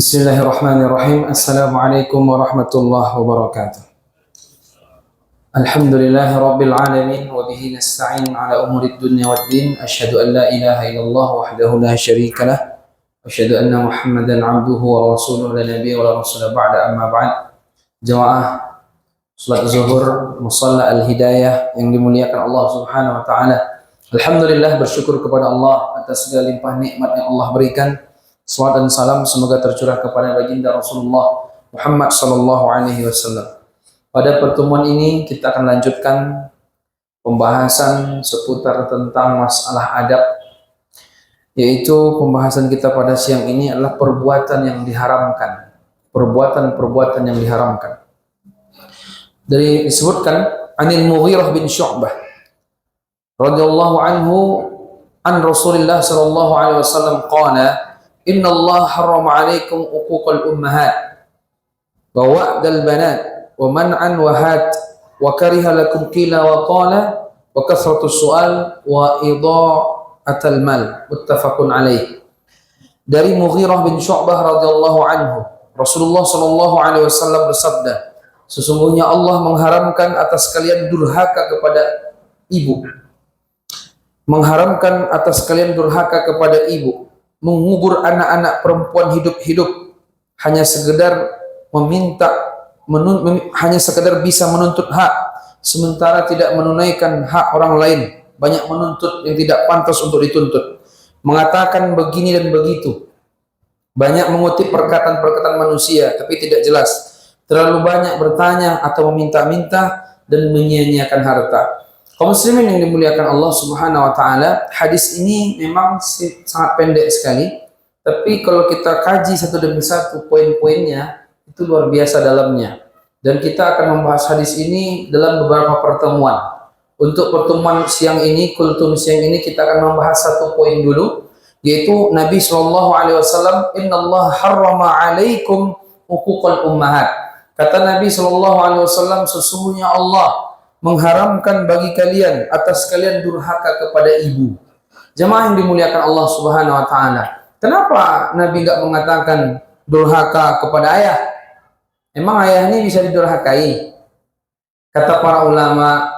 Bismillahirrahmanirrahim. Assalamualaikum warahmatullahi wabarakatuh. Alhamdulillahi rabbil alamin wa bihi nasta'in ala umurid dunya waddin. Asyhadu an la ilaha illallah wahdahu la syarika lah. Asyhadu anna Muhammadan abduhu wa rasuluhu la nabiyya wa la rasula ba'da amma ba'd. Jamaah salat zuhur musalla al-hidayah yang dimuliakan Allah Subhanahu wa taala. Alhamdulillah, bersyukur kepada Allah atas segala limpah nikmat yang Allah berikan. Salawat dan salam semoga tercurah kepada baginda Rasulullah Muhammad sallallahu alaihi wasallam. Pada pertemuan ini kita akan lanjutkan pembahasan seputar tentang masalah adab, yaitu pembahasan kita pada siang ini adalah perbuatan yang diharamkan. Perbuatan-perbuatan yang diharamkan. Disebutkan Anil Mughirah bin Syu'bah radhiyallahu anhu an Rasulillah sallallahu alaihi wasallam qala Inna Allah harrama alaikum uquqal ummahat wa wa'dal banat wa man'an wa hat wa kariha lakum qila wa qala wa kasratus su'al wa idha'atal mal. Muttafaqun alaih. Dari Mughirah bin Syu'bah radhiyallahu anhu, Rasulullah sallallahu alaihi wasallam bersabda, sesungguhnya Allah mengharamkan atas kalian durhaka kepada ibu. Mengharamkan atas kalian durhaka kepada ibu, mengubur anak-anak perempuan hidup-hidup hanya sekedar hanya sekedar bisa menuntut hak sementara tidak menunaikan hak orang lain, banyak menuntut yang tidak pantas untuk dituntut, mengatakan begini dan begitu, banyak mengutip perkataan-perkataan manusia tapi tidak jelas, terlalu banyak bertanya atau meminta-minta dan menyia-nyiakan harta. Kaum muslimin yang dimuliakan Allah Subhanahu wa taala, hadis ini memang sangat pendek sekali, tapi kalau kita kaji satu demi satu poin-poinnya itu luar biasa dalamnya. Dan kita akan membahas hadis ini dalam beberapa pertemuan. Untuk pertemuan siang ini, kultum siang ini, kita akan membahas satu poin dulu, yaitu Nabi sallallahu alaihi wasallam, "Innallaha harrama 'alaikum uquqal ummahat." Kata Nabi sallallahu alaihi wasallam, sesungguhnya Allah mengharamkan bagi kalian atas kalian durhaka kepada ibu. Jemaah yang dimuliakan Allah Subhanahu wa taala. Kenapa Nabi enggak mengatakan durhaka kepada ayah? Emang ayah ini bisa didurhakai? Kata para ulama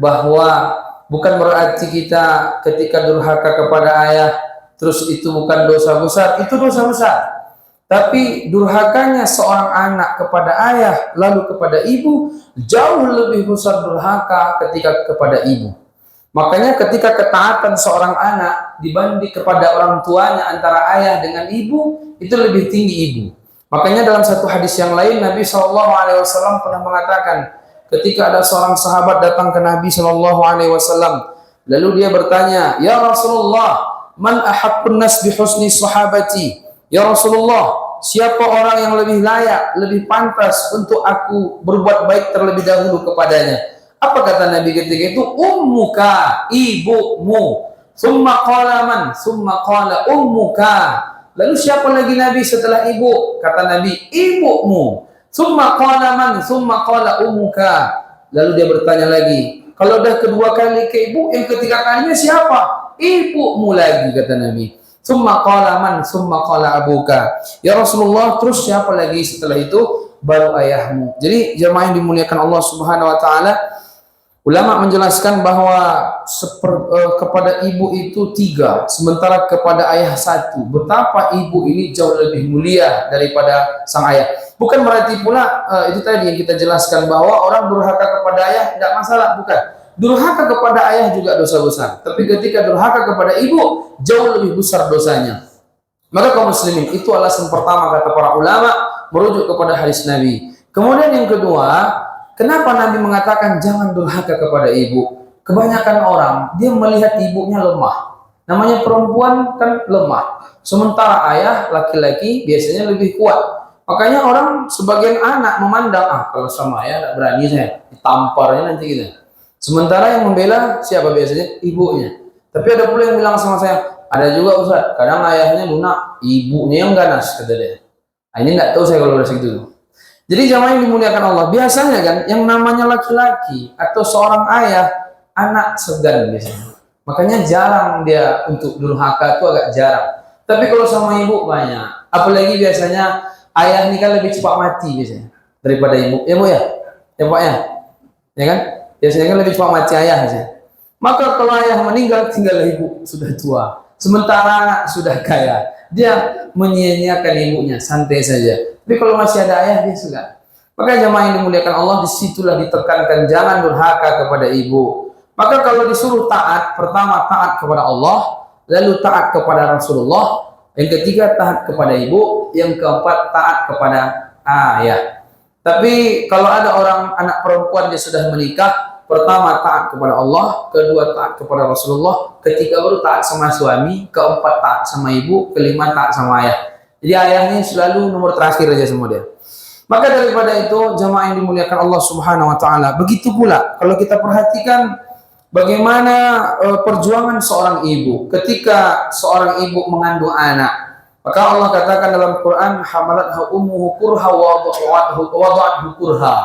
bahwa bukan berarti kita ketika durhaka kepada ayah terus itu bukan dosa besar, itu dosa besar. Tapi durhakanya seorang anak kepada ayah lalu kepada ibu jauh lebih besar durhaka ketika kepada ibu. Makanya ketika ketaatan seorang anak dibanding kepada orang tuanya antara ayah dengan ibu itu lebih tinggi ibu. Makanya dalam satu hadis yang lain Nabi Shallallahu Alaihi Wasallam pernah mengatakan ketika ada seorang sahabat datang ke Nabi Shallallahu Alaihi Wasallam lalu dia bertanya, ya Rasulullah, man ahaqqun nas bi husni sahabati? Ya Rasulullah, siapa orang yang lebih layak, lebih pantas untuk aku berbuat baik terlebih dahulu kepadanya? Apa kata Nabi ketika itu? Ummuka, ibumu. Summa qala man? Summa qala ummuka. Lalu siapa lagi Nabi setelah ibu? Kata Nabi, ibumu. Summa qala man? Summa qala ummuka. Lalu dia bertanya lagi, kalau dah kedua kali ke ibu, yang ketiga kalinya siapa? Ibumu lagi, kata Nabi. Summa qala man, summa qala abuka. Ya Rasulullah, terus siapa lagi setelah itu? Baru ayahmu. Jadi jemaah yang dimuliakan Allah Subhanahu wa taala, ulama menjelaskan bahwa kepada ibu itu 3, sementara kepada ayah 1. Betapa ibu ini jauh lebih mulia daripada sang ayah. Bukan berarti pula itu tadi yang kita jelaskan bahwa orang durhaka kepada ayah tidak masalah, bukan. Durhaka kepada ayah juga dosa besar. Tapi ketika durhaka kepada ibu, jauh lebih besar dosanya. Maka kaum muslimin, itu alasan pertama kata para ulama merujuk kepada hadis Nabi. Kemudian yang kedua, kenapa Nabi mengatakan jangan durhaka kepada ibu? Kebanyakan orang, dia melihat ibunya lemah. Namanya perempuan kan lemah. Sementara ayah, laki-laki biasanya lebih kuat. Makanya orang, sebagian anak memandang, kalau sama ayah tidak berani saya, ditamparnya nanti gitu. Sementara yang membela siapa biasanya? Ibunya. Tapi ada pula yang bilang sama saya, ada juga Ustaz, kadang ayahnya lunak, ibunya yang ganas, kata dia. Nah, ini nggak tahu saya kalau udah segitu. Jadi jamaah yang dimuliakan Allah, biasanya kan yang namanya laki-laki atau seorang ayah, anak segan biasanya. Makanya jarang dia untuk durhaka itu agak jarang. Tapi kalau sama ibu banyak. Apalagi biasanya ayah ini kan lebih cepat mati biasanya daripada ibu. Ya Bu ya? Ya Pak ya? Ya kan? Biasanya kan lebih cepat mati ayah saja. Maka kalau ayah meninggal, tinggal ibu sudah tua. Sementara anak sudah kaya. Dia menyia-nyiakan ibunya, santai saja. Tapi kalau masih ada ayah, dia suka. Maka jemaah yang dimuliakan Allah, disitulah ditekankan jangan durhaka kepada ibu. Maka kalau disuruh taat, pertama taat kepada Allah, lalu taat kepada Rasulullah, yang ketiga taat kepada ibu, yang keempat taat kepada ayah. Tapi kalau ada orang anak perempuan dia sudah menikah, pertama taat kepada Allah, kedua taat kepada Rasulullah, ketiga baru taat sama suami, keempat taat sama ibu, kelima taat sama ayah. Jadi ayahnya selalu nomor terakhir aja semua dia. Maka daripada itu jamaah yang dimuliakan Allah Subhanahu wa taala, begitu pula kalau kita perhatikan bagaimana perjuangan seorang ibu ketika seorang ibu mengandung anak. Maka Allah katakan dalam Quran, hamalatha ummuhu kurha wa wada'athu kurha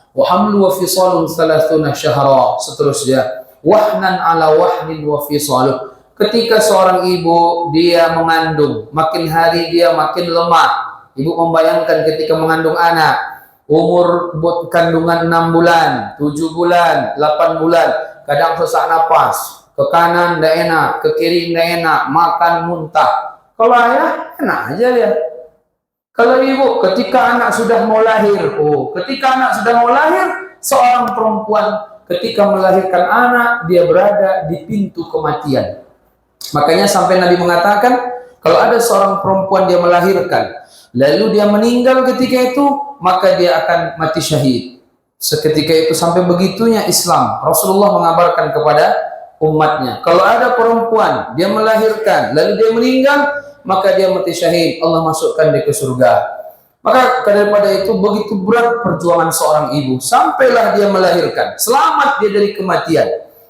wa hamlu wa fisaluhu 30 syahra, seterusnya wahnan ala wahnin wa fisaluh. Ketika seorang ibu dia mengandung, makin hari dia makin lemah. Ibu membayangkan ketika mengandung anak, umur kandungan 6 bulan, 7 bulan, 8 bulan, kadang sesak napas, ke kanan tidak enak, ke kiri tidak enak, makan muntah. Kalau ayah enak aja ya. Kalau ibu ketika anak sudah mau lahir, ketika anak sudah mau lahir, seorang perempuan ketika melahirkan anak dia berada di pintu kematian. Makanya sampai Nabi mengatakan kalau ada seorang perempuan dia melahirkan, lalu dia meninggal ketika itu, maka dia akan mati syahid. Seketika itu sampai begitunya Islam. Rasulullah mengabarkan kepada umatnya, kalau ada perempuan dia melahirkan lalu dia meninggal, maka dia mati syahid, Allah masukkan dia ke surga. Maka daripada itu begitu berat perjuangan seorang ibu, sampailah dia melahirkan, selamat dia dari kematian.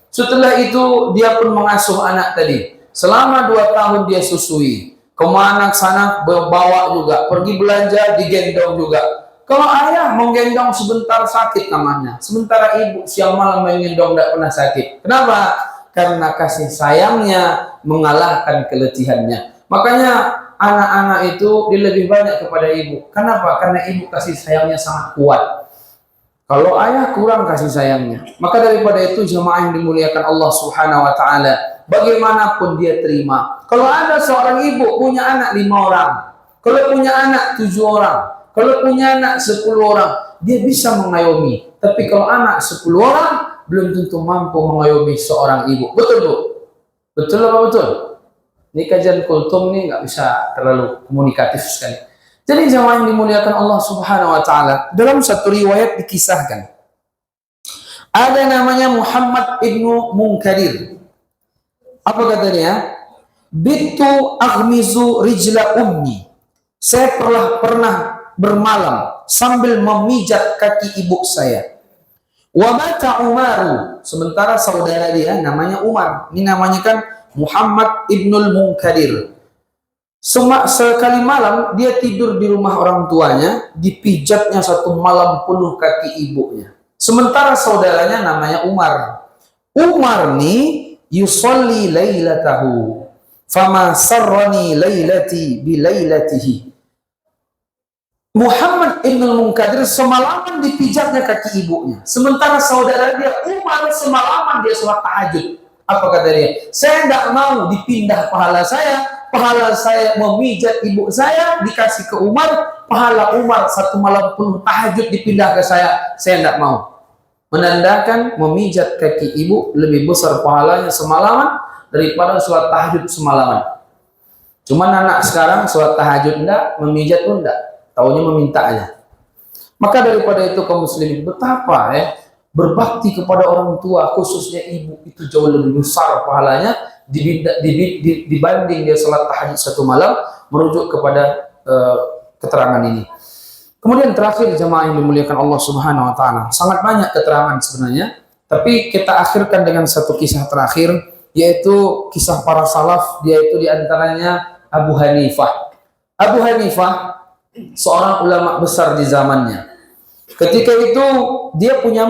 Setelah itu dia pun mengasuh anak tadi selama 2 tahun, dia susui, kemana sana bawa juga, pergi belanja digendong juga. Kalau ayah menggendong sebentar sakit namanya, sementara ibu siang malam menggendong tidak pernah sakit. Kenapa? Karena kasih sayangnya mengalahkan keletihannya. Makanya anak-anak itu dia lebih banyak kepada ibu. Kenapa? Karena ibu kasih sayangnya sangat kuat. Kalau ayah kurang kasih sayangnya. Maka daripada itu jemaah yang dimuliakan Allah Subhanahu wa taala, bagaimanapun dia terima. Kalau ada seorang ibu punya anak 5 orang, kalau punya anak 7 orang, kalau punya anak 10 orang, dia bisa mengayomi. Tapi kalau anak 10 orang, belum tentu mampu mengayomi seorang ibu. Betul Bu? Betul apa betul? Ini kajian kultum nih nggak bisa terlalu komunikatif sekali. Jadi jemaah yang dimuliakan Allah Subhanahu wa taala, dalam satu riwayat dikisahkan ada namanya Muhammad ibnu Munkadir. Apa kata dia? Bitu aghmizu rijla ummi. Saya pernah bermalam sambil memijat kaki ibu saya. Wa mata Umaru, sementara saudara dia namanya Umar. Ini namanya kan Muhammad ibnul Munkadir. Sekali malam dia tidur di rumah orang tuanya, dipijatnya 1 malam penuh kaki ibunya. Sementara saudaranya namanya Umar. Umar nih yusolli lailatahu, fama sarrani lailati bilailatihi. Muhammad ibnul Munkadir semalaman dipijatnya kaki ibunya. Sementara saudara dia Umar semalaman dia sholat tahajud. Apa kata dia? Saya tidak mau dipindah pahala saya memijat ibu saya dikasih ke Umar, pahala Umar 1 malam penuh tahajud dipindah ke saya tidak mau. Menandakan memijat kaki ibu lebih besar pahalanya semalaman daripada sholat tahajud semalaman. Cuman anak sekarang sholat tahajud enggak, memijat pun enggak, taunya meminta aja. Maka daripada itu kaum muslimin, betapa berbakti kepada orang tua, khususnya ibu, itu jauh lebih besar pahalanya dibanding dia sholat tahajud 1 malam, merujuk kepada keterangan ini. Kemudian terakhir jemaah yang dimuliakan Allah Subhanahu wa taala, sangat banyak keterangan sebenarnya, tapi kita akhirkan dengan satu kisah terakhir, yaitu kisah para salaf, yaitu diantaranya Abu Hanifah. Abu Hanifah seorang ulama besar di zamannya. Ketika itu dia punya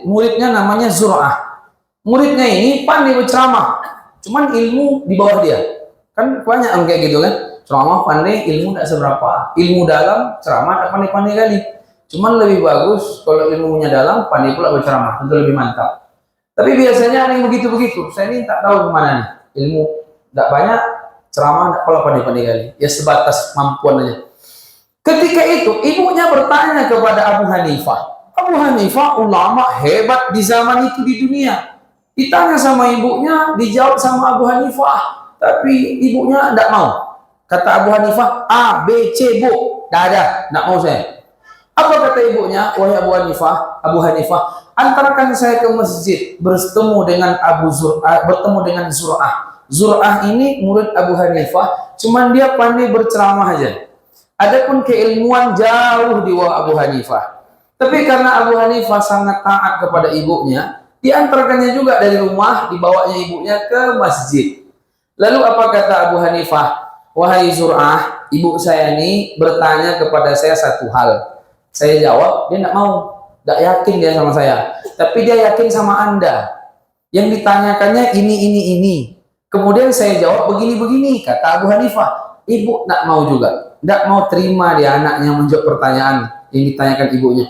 muridnya namanya Zur'ah. Muridnya ini pandai berceramah, cuman ilmu di bawah dia. Kan banyak orang kayak gitu kan. Ceramah pandai, ilmu tidak seberapa. Ilmu dalam, ceramah tidak pandai-pandai kali. Cuman lebih bagus kalau ilmunya dalam, pandai pula berceramah, tentu lebih mantap. Tapi biasanya ada yang begitu-begitu. Saya ini tak tahu kemana nih. Ilmu tidak banyak, ceramah tidak pula pandai-pandai kali. Ya sebatas mampuan aja. Ketika itu, ibunya bertanya kepada Abu Hanifah. Abu Hanifah ulama hebat di zaman itu di dunia. Ditanya sama ibunya, dijawab sama Abu Hanifah. Tapi ibunya tidak mau. Kata Abu Hanifah, A, B, C, Bu. Tidak ada, tidak mau saya. Apa kata ibunya? Wahai Abu Hanifah, antarkan saya ke masjid bertemu dengan bertemu dengan Zur'ah. Zur'ah ini murid Abu Hanifah, cuman dia pandai berceramah aja. Adapun keilmuan jauh di bawah Abu Hanifah. Tapi karena Abu Hanifah sangat taat kepada ibunya, diantarkannya juga dari rumah, dibawanya ibunya ke masjid. Lalu apa kata Abu Hanifah? Wahai Zur'ah, ibu saya ini bertanya kepada saya satu hal. Saya jawab, dia tidak mau, tidak yakin dia sama saya. Tapi dia yakin sama Anda. Yang ditanyakannya ini. Kemudian saya jawab begini, kata Abu Hanifah. Ibu tidak mau juga, tidak mau terima dia anaknya menjawab pertanyaan yang ditanyakan ibunya.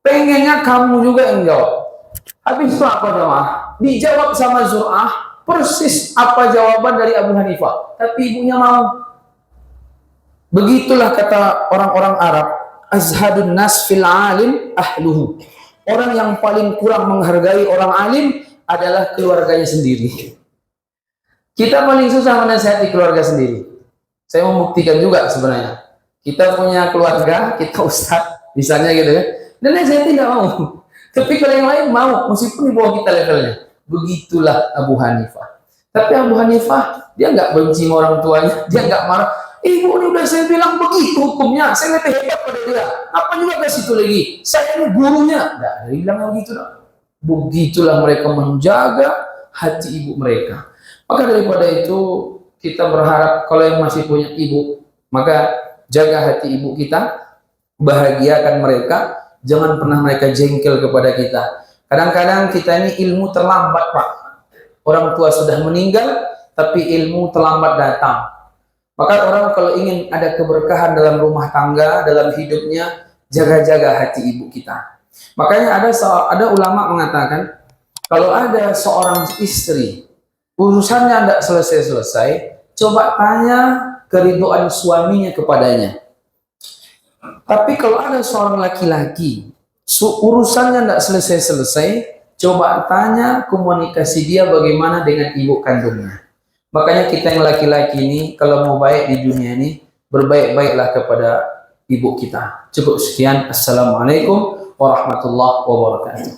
Pengennya kamu juga yang jawab. Habis itu apa jemaah? Dijawab sama Zur'ah, persis apa jawaban dari Abu Hanifah. Tapi ibunya mau. Begitulah kata orang-orang Arab, azhadun nas fil alim ahluhu. Orang yang paling kurang menghargai orang alim adalah keluarganya sendiri. Kita paling susah menasihati keluarga sendiri. Saya membuktikan juga sebenarnya. Kita punya keluarga, kita ustadz, misalnya gitu ya. Dan saya tidak mau. Tapi kalau yang lain mau, meskipun di bawah kita levelnya. Begitulah Abu Hanifah. Tapi Abu Hanifah, dia nggak benci sama orang tuanya, dia nggak marah. Ibu ini udah saya bilang begitu hukumnya, saya lebih hebat pada dia. Apa juga ke situ lagi? Saya ini gurunya. Nah, dia bilang begitu. Begitulah mereka menjaga hati ibu mereka. Maka daripada itu kita berharap kalau yang masih punya ibu, maka jaga hati ibu kita, bahagiakan mereka, jangan pernah mereka jengkel kepada kita. Kadang-kadang kita ini ilmu terlambat, Pak. Orang tua sudah meninggal, tapi ilmu terlambat datang. Maka orang kalau ingin ada keberkahan dalam rumah tangga, dalam hidupnya, jaga-jaga hati ibu kita. Makanya ada ulama mengatakan, kalau ada seorang istri, urusannya tidak selesai-selesai, coba tanya keriduan suaminya kepadanya. Tapi kalau ada seorang laki-laki, urusannya tidak selesai-selesai, coba tanya komunikasi dia bagaimana dengan ibu kandungnya. Makanya kita yang laki-laki ini, kalau mau baik di dunia ini, berbaik-baiklah kepada ibu kita. Cukup sekian. Assalamualaikum warahmatullahi wabarakatuh.